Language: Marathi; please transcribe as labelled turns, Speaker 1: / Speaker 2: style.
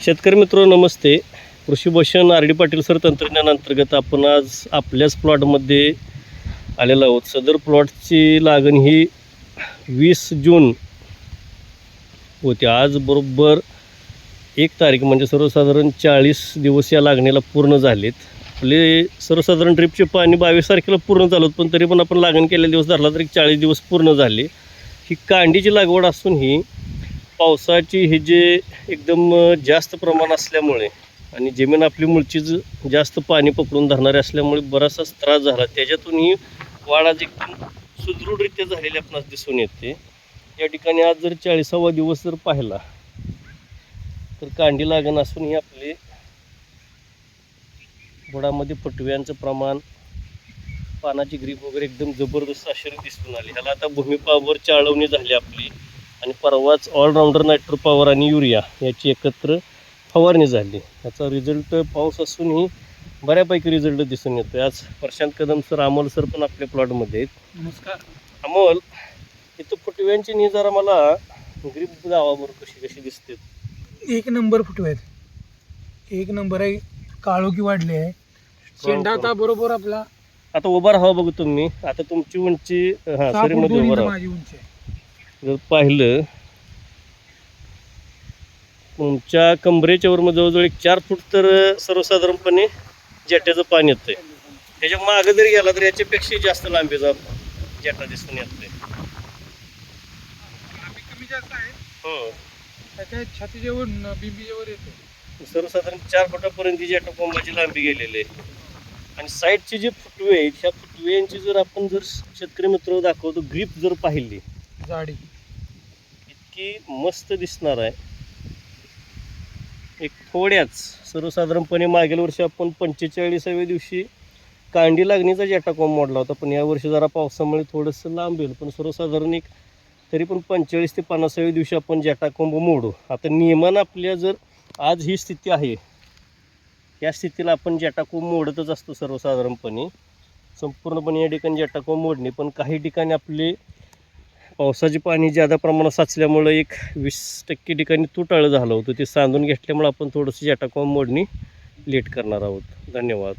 Speaker 1: शेतकरी मित्र नमस्ते. Krishi Bhushan R D Patil sir तंत्रज्ञान अंतर्गत आपण आज आपल्याच प्लॉटमध्ये आलेलो आहोत. सदर प्लॉटची लागण ही 20 जून होती. आज बरोबर 1 तारीख म्हणजे सर्वसाधारण 40 दिवस या लागणीला पूर्ण झालेत. आपले सर्वसाधारण ड्रिपचे पाणी 22 तारखेला पूर्ण झालं होतं, पण तरी पण आपण लागण केलेले दिवस धरला तरी 40 दिवस पूर्ण झाले. ही कांडीची लागवड असून ही पावसाची हे जे एकदम जास्त प्रमाण असल्यामुळे आणि जमीन आपली मुळचीच जास्त पाणी पकडून धरणारे असल्यामुळे बराचसाच त्रास झाला. त्याच्यातून ही वाढ आज एकदम सुदृढरित्या झालेली आपणास दिसून येते. या ठिकाणी आज जर 40वा दिवस जर पाहिला तर कांडी लागण असून ही आपली बुडामध्ये फुटव्यांचं प्रमाण, पानाची ग्रीप वगैरे एकदम जबरदस्त अशी दिसून आली. ह्याला आता भूमिपावर चाळवणी झाली आपली आणि परवाच ऑलराऊंडर नायट्रो पॉवर आणि युरिया याची एकत्र फवारणी झाली. याचा रिझल्ट पाऊस असूनही बऱ्यापैकी रिझल्ट दिसून येतो. आज प्रशांत कदम सर, अमोल सर पण आपल्या प्लॉटमध्ये आहेत.
Speaker 2: नमस्कार.
Speaker 1: अमोल, इथं फुटव्यांची नी जरा मला ग्रीप दावावर कशी दिसते?
Speaker 2: एक नंबर फुटवे आहेत, एक नंबर आहे. काळोखी वाढली आहे. शेंडा आता बरोबर आपला
Speaker 1: आता उभा राहावं बघू तुम्ही. आता तुमची उंची सरीमध्ये उभं राहा.
Speaker 2: माझी उंची आहे.
Speaker 1: जर पाहिलं तुमच्या कमरेच्या वर जवळजवळ 4 फूट तर सर्वसाधारणपणे जेट्याचं पाणी येतंय. त्याच्या मागं जरी गेला तर याच्यापेक्षा जास्त लांबीचा जेटा दिसून येतोय.
Speaker 2: कमी जास्त आहे.
Speaker 1: हो,
Speaker 2: त्याच्या छातीच्यावर बिंबीच्यावर येतो.
Speaker 1: सर्वसाधारण 4 फुटापर्यंत जेटा कोंबाची लांबी गेलेली आहे. आणि साईडचे जे फुटवे आहेत, ह्या फुटव्यांची जर आपण जर शेतकरी मित्र दाखवतो, ग्रीप जर पाहिली
Speaker 2: जाडी
Speaker 1: इतकी मस्त दिसणार आहे. एक थोड्याच सर्वसाधारणपणे मागील वर्षी आपण 45व्या दिवशी कांडी लागणीचा जेटा कोंब मोडला होता, पण यावर्षी जरा पावसामुळे थोडंसं लांब येईल. पण सर्वसाधारण एक तरी पण 45 ते 50व्या दिवशी आपण जेटा कोंब मोडू. आता नियमानं आपल्या जर आज ही स्थिती आहे, या स्थितीला आपण जेटा कोंब मोडतच असतो सर्वसाधारणपणे. संपूर्णपणे या ठिकाणी जेटा कोंब मोडणे, पण काही ठिकाणी आपले पावसाचे पाणी जादा प्रमाणात साचल्यामुळं एक 20% ठिकाणी तुटाळं झालं होतं. ते सांधून घेतल्यामुळे आपण थोडंसं जेटा कोंब मोडणी लेट करणार आहोत. धन्यवाद.